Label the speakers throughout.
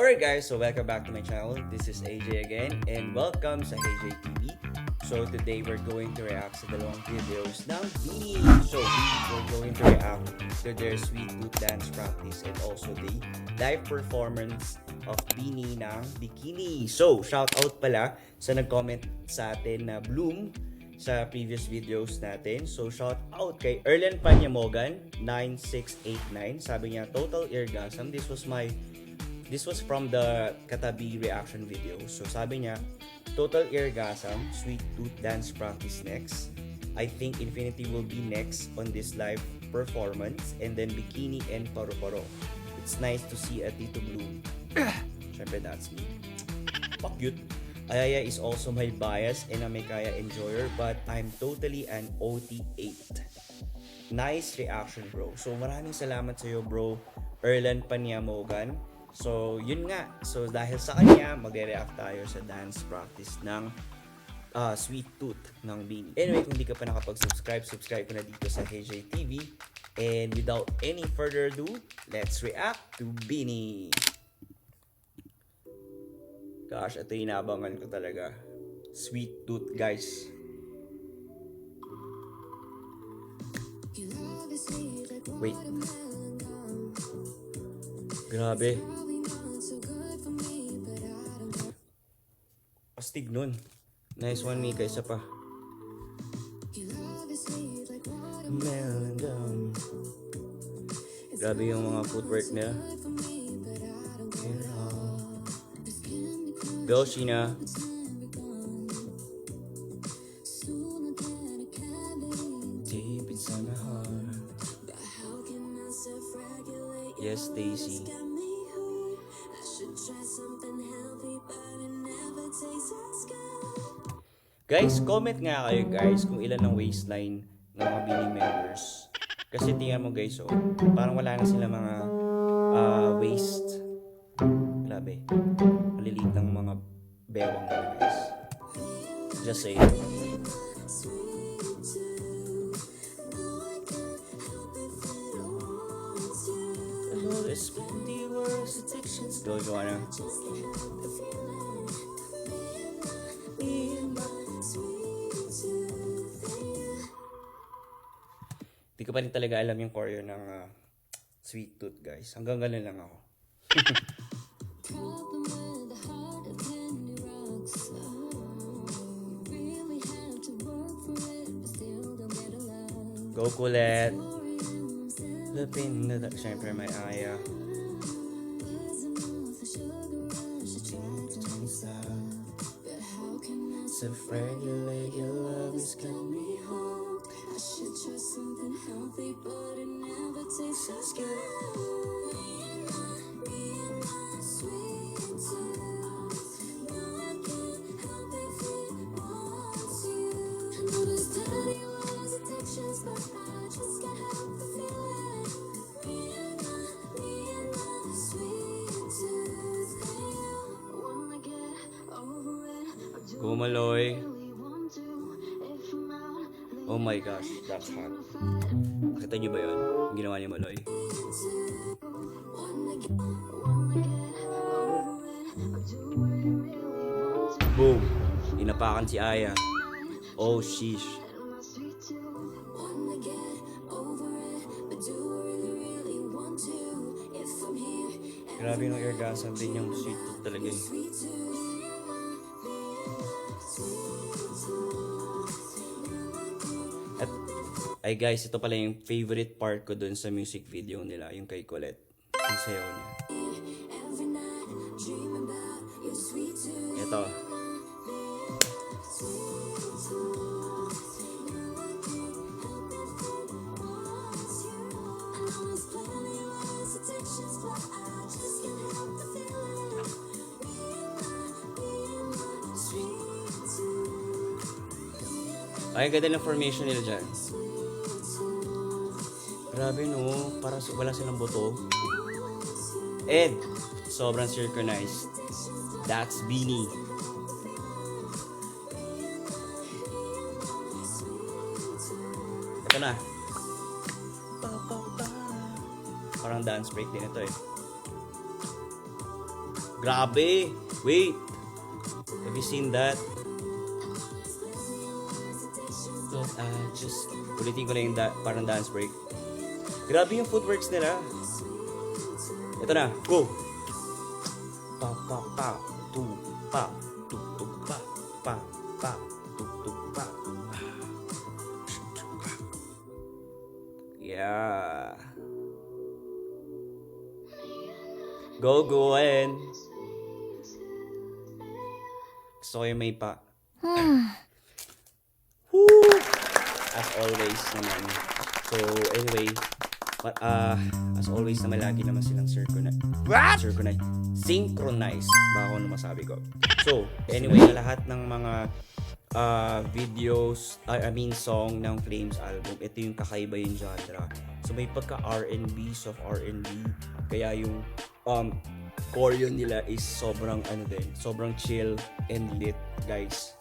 Speaker 1: Alright guys, so welcome back to my channel. This is AJ again and welcome sa AJ TV. So today we're going to react sa dalawang videos ng BINI. So we're going to react to their Sweet Tooth dance practice and also the live performance of BINI ng Bikini. So shout out pala sa nag-comment sa atin na Bloom sa previous videos natin. So shout out kay Erlen Panyamogan 9689. Sabi niya total eargasm. This was from the Katabi reaction video. So sabi niya, total eargasm, Sweet Tooth dance practice next. I think Infinity will be next on this live performance and then Bikini and Paro-Paro. It's nice to see a Tito Blue. Syempre that's me. Fuck you. Ayaya is also my bias and a Mekaya enjoyer but I'm totally an OT8. Nice reaction bro. So maraming salamat sa iyo bro, Erlen Panyamogan. So, yun nga. So, dahil sa kanya, magre-react tayo sa dance practice ng Sweet Tooth ng BINI. Anyway, kung di ka pa nakapag-subscribe, subscribe ka na dito sa AJ TV. And without any further ado, let's react to BINI. Gosh, ito inabangan ko talaga. Sweet Tooth, guys. Wait. Grabe. Astig nun. Nice one, Mika. Isa pa. Grabe yung mga footwork nila. Go, Sheena. Deep inside my heart. Yes, Stacy. Guys, comment nga kayo guys kung ilan ang waistline ng mga BINI members. Kasi tingnan mo guys, oh, parang wala na sila mga waist. Grabe. Maliliit ng mga bewang nila guys. Just saying. Go, Joanna. Di ko pa rin talaga alam yung choreo ng Sweet Tooth guys. Hanggang ganun lang ako. Go Colette. Lapin na siyempre may Aya. So fragile, your love is coming home. I should try something healthy, but it never tastes as good. Me and my sweet tooth. No, I can't help if it wants you. I know there's dirty words, addictions, but I just can't help the feeling. Me and my sweet tooth. I wanna get over it. Go Maloy. Oh my gosh, that's hot. Nakita niyo ba yun? Yung ginawa ni Maloy. Boom! Inapakan si Aya. Oh sheesh. Grabe yung eargasm din yung Sweet Tooth talaga eh. At ay guys, ito pala yung favorite part ko dun sa music video nila, yung kay Colette. Yung sayaw niya. Ito. Ay, ganda ng formation nila dyan. Grabe no, parang wala silang buto. And, sobrang synchronized. That's BINI. Ito na. Parang dance break din ito eh. Grabe. Wait. Have you seen that? But I just... Ulitin ko na yung parang dance break. Grabe yung footworks nila. Ito na. Go. Pa pa pa. Tu pa. Tu tu pa. Pa pa. Tu tu pa. Yeah. Go, Gwen. Gusto ko yung may pa. Woo! As always naman. So, anyway. As always naman, lagi naman silang synchronized. Baka ano masabi ko. So, anyway, lahat ng mga videos, song ng Flames album, ito yung kakaiba yung genre. So, may pagka R&B, soft R&B. Kaya yung choreo nila is sobrang sobrang chill and lit, guys.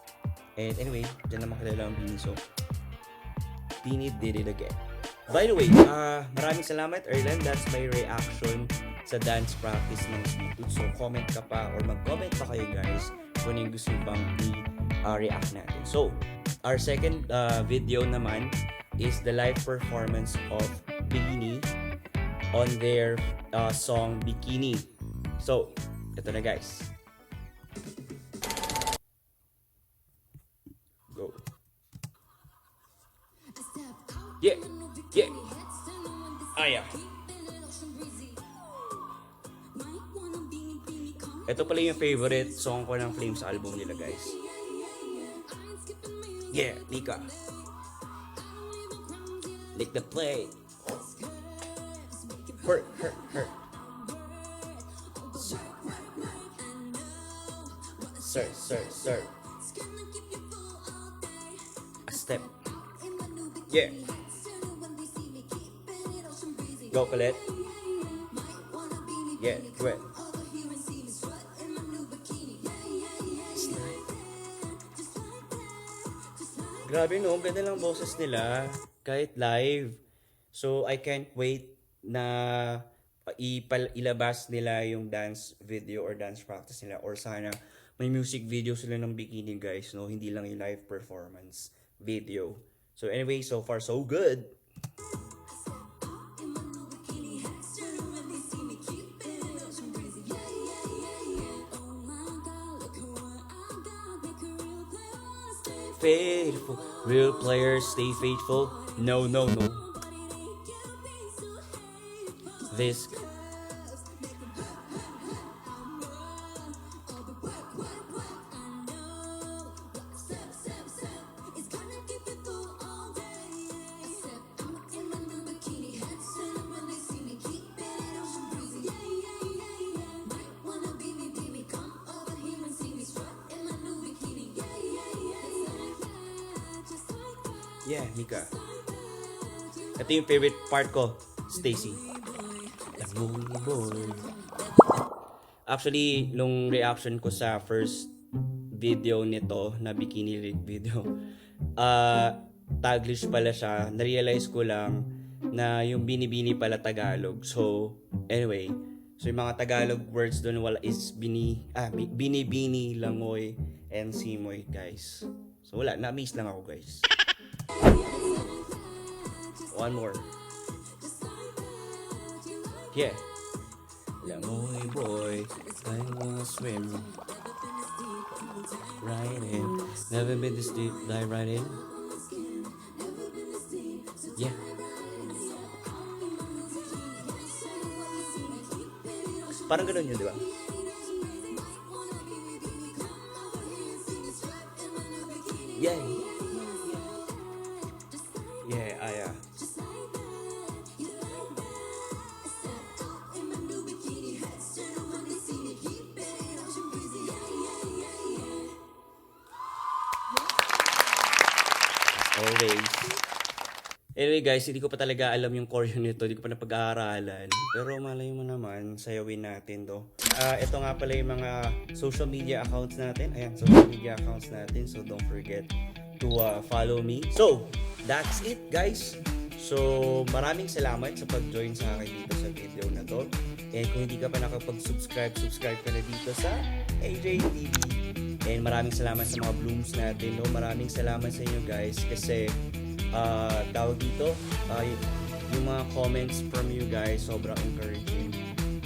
Speaker 1: And anyway, dyan naman kilala ang Beanie. So, Beanie did it again. By the way, maraming salamat, Erlen. That's my reaction sa dance practice ng Sweet. So, comment ka pa or mag-comment pa kayo, guys, kung yung gusto pang i-react natin. So, our second video naman is the live performance of Beanie on their song Bikini. So, ito na, guys. Go. Yeah. Yeah. Yeah. Ito pala yung favorite song ko ng Flames album nila, guys. Yeah, Mika. Lick the play. Hurt. Sir. A step. Yeah. Go, Colette. Yeah, do it. Grabe no, ganda lang boses nila kahit live. So I can't wait na ilabas nila yung dance video or dance practice nila, or sana may music video sila ng Bikini, guys, no? Hindi lang yung live performance video. So anyway, so far so good. Faithful, real players stay faithful. No. This yeah, Mika. Ito yung favorite part ko, Stacy. Boy. Actually, nung reaction ko sa first video nito na Bikini Rig video, Taglish pala siya. Na-realize ko lang na yung Bini-Bini pala Tagalog. So, anyway, so yung mga Tagalog words doon wala is Bini-Bini, Langoy, and Simoy, guys. So wala, na-miss lang ako, guys. One more. Yeah. Langoy boy, I wanna swim. Right in. Never been this deep, dive right in. Yeah. Parang ganun yun, di ba? Yeah. Yeah. Always. Anyway guys, hindi ko pa talaga alam yung choreo nito, hindi ko pa napag-aaralan. Pero malay mo naman, sayawin natin to. Ito nga pala yung mga social media accounts natin. Ayan, social media accounts natin. So don't forget to follow me. So, that's it guys. So, maraming salamat sa pag-join sa akin dito sa video na to. And kung hindi ka pa nakapag-subscribe, subscribe ka na dito sa AJ TV. And maraming salamat sa mga blooms natin, no? Maraming salamat sa inyo guys kasi tawag dito, yung mga comments from you guys sobrang encouraging.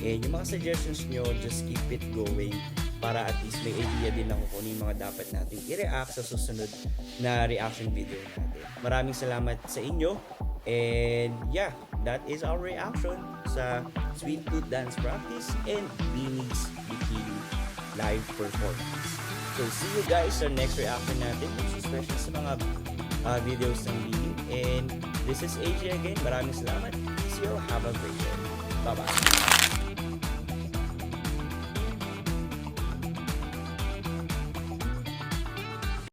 Speaker 1: And yung mga suggestions nyo, just keep it going para at least may idea din ako kung ano yung mga dapat natin i-react sa susunod na reaction video natin. Maraming salamat sa inyo. And yeah, that is our reaction sa Sweet Tooth Dance Practice and Beanie's Bikini live performance. So see you guys sa next reaction natin, especially sa mga videos ng Beanie. And this is AJ again. Maraming salamat. See you. Have a great day. Bye-bye.